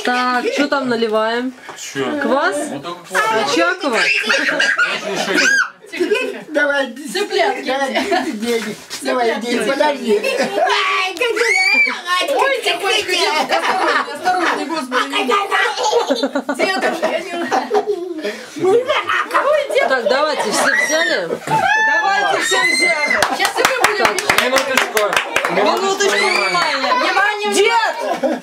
Так, что там наливаем? Квас? Очакова? Давай, цыплятки. Давай, подожди. Ой, тихонечко, осторожней, господи. Дедушка, я не... Так, давайте, все взяли? Давайте все взяли. Сейчас и мы будем... Минуточку, внимание. Внимание, Дед!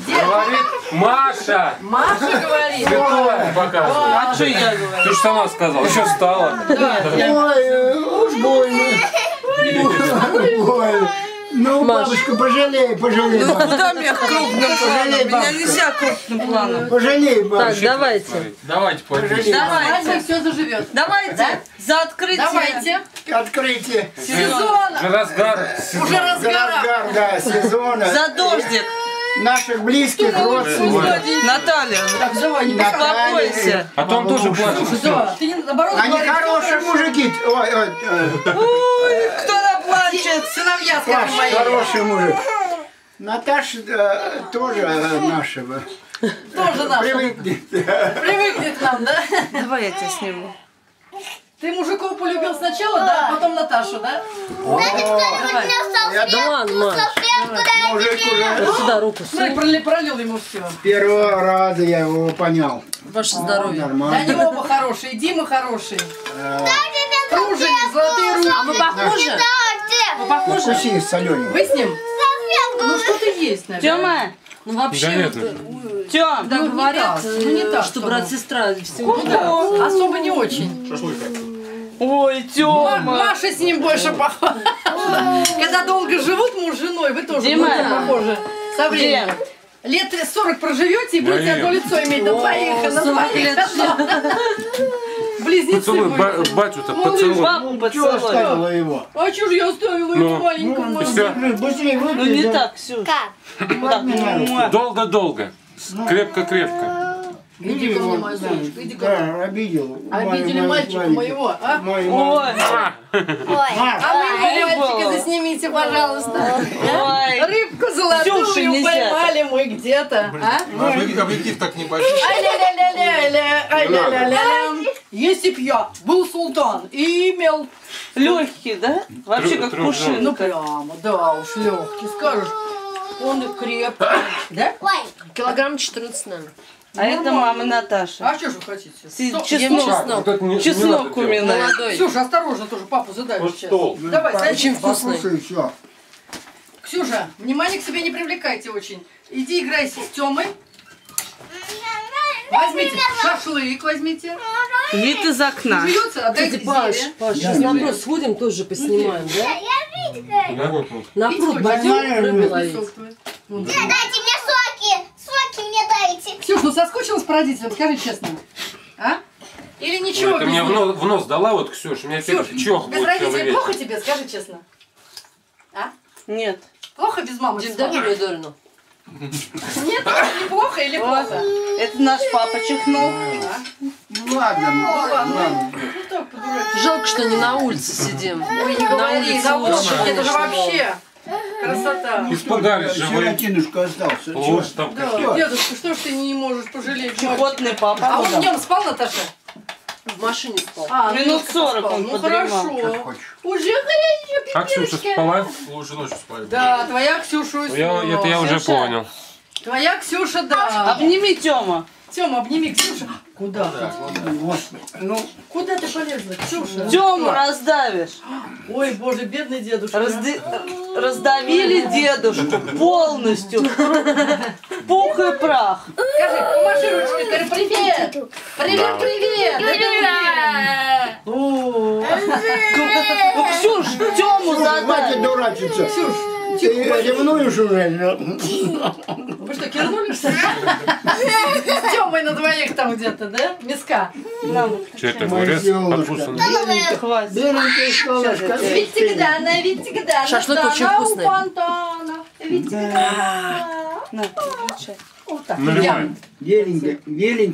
Говорит Маша. Маша говорит. Святое показывает. А что я говорю? Ты же сама сказала, еще встала. Ой, уж больно. Ой. Ну, бабушка, пожалей, пожалей. Ну куда меня крупным планом? Меня нельзя крупным планом. Пожалей, Так, бабушка. давайте. Давайте пожалеем. Давайте, все заживет. Давайте за открытие. Давайте. Открытие. Сезона. Уже разгар. Уже разгара. Разгар, да, сезона. За дождик. Наших близких родственников. Наталья, Так, давай, не успокойся. А то он тоже плачет. Да, ты наоборот Они говоришь, хорошие что мужики. Ой, ой, Ой, кто наплачет? сыновья, Паш, скажем, мои. хороший мужик. Наташа тоже нашего. Тоже наш. Привыкнет. Привыкнет к нам, да? Давай я тебя сниму. Ты мужиков полюбил сначала, да, а потом Наташу, да? Я Да ладно, Маш. мужик уже Вот сюда руку Смотри, сунь. пролил ему все. первого раза я его понял. Ваше здоровье. Да, Нормально. они оба хорошие, Дима хороший. Труженик, золотые руки. А мы похожи? Мы похожи? Куси соленый. Вы с ним? Ну что-то есть, наверное. Тёма, Ну вообще, Да нет, вот, Тём, да, Ну, не говорят, так, ну, не так, что чтобы. брат-сестра всегда. Особо не очень. ой, Тёма. Маша с ним больше похожа. Когда долго живут муж с женой, вы тоже Дима. будете похожи. Со временем. Дим. Лет 40 проживете и будете одно лицо иметь на двоих. На 40 лет. Близнецы Поцелуй, будете. батю-то поцелуй. Бабу Чего поцелуй. оставила его? А чё ж я оставила его маленького? И все. Быстрее Ну выпей, не да. так, Ксюш. Муа. Долго-долго. Крепко-крепко. Иди ко мне, моя солнышко, иди ко мне. Да, обидел. Обидели мальчика моего, а? Мой Ой, А моего мальчика заснимите, пожалуйста. ой. Рыбку Ксюше золотую нельзя. поймали мы где-то, а? Объектив так небольшой. Ай-ля-ля-ля-ля-ля, ай-ля-ля-ля-ля. Если б я был султан и имел, Легкий, да? Вообще как Трудно. ну пушинка. прямо, да уж, легкий, скажешь, он и крепкий, да? Килограмм 14, наверное. А это мама Наташа. А что же вы хотите? Чеснок. Чеснок у меня. Молодой. Ксюша, осторожно тоже, папу задавишь Вот сейчас. стол. Давай, садись. Очень вкусный. Послушай, все. Ксюша, внимание к себе не привлекайте очень. Иди играй с Тёмой. Возьмите шашлык, возьмите. Вид из окна. Жуется, отдайте Кстати, Паш, Зеле. сейчас на пруд сходим, тоже поснимаем, да? На пруд пойдем рыбу ловить. Дайте мне соки! Соки мне дайте! Ксюш, ну соскучилась по родителям, скажи честно. А? Или ничего Ты без мне них? в нос дала, вот, Ксюш, у меня теперь Ксюш, чёх без будет целый родителей вечер. плохо тебе, скажи честно. А? Нет. Плохо без мамы? Дим, без дай папы? мне Дорину. Нет, неплохо или плохо? Это наш папа чихнул. Ну ладно, ладно. Ну так, по-дурацки. Жалко, что не на улице сидим. Ой, не говори, на улице, лучше, это же конечно, вообще красота. Испугались же вы. Сиротинушка остался. Ложь там Да, какие-то. дедушка, что ж ты не можешь пожалеть? Чехотный папа. А он днем спал, Наташа? В машине спал. А, Минут ну, 40 спал. он Ну подремал. хорошо. Уже хорошо, А Ксюша спала? Лучше ночью спать. Да, твоя Ксюша уснула. Это я уже Ксюша, понял. Твоя Ксюша, да. Обними Тёма. Тёма, обними Ксюша. Куда? Господи, ну, Куда ты полезла, Ксюша? Тёму раздавишь. Ой, боже, бедный дедушка. Раздавили дедушку полностью. В пух и прах. Скажи, помаши ручкой, скажи привет. Привет, привет. Ну, Ксюш, Тёму хватит задай. дурачиться. Ксюш, Ты ревнуешь уже? вы что, кирнули, что ли? С Тёмой на двоих там где-то, да? Миска. Что это, Моя огурец девушка. подкушенный? Хватит. Беленькая школочка. Витигдана, Шашлык очень вкусный. Витигдана. На, включай. Вот так. Наливай. Беленькая, беленькая.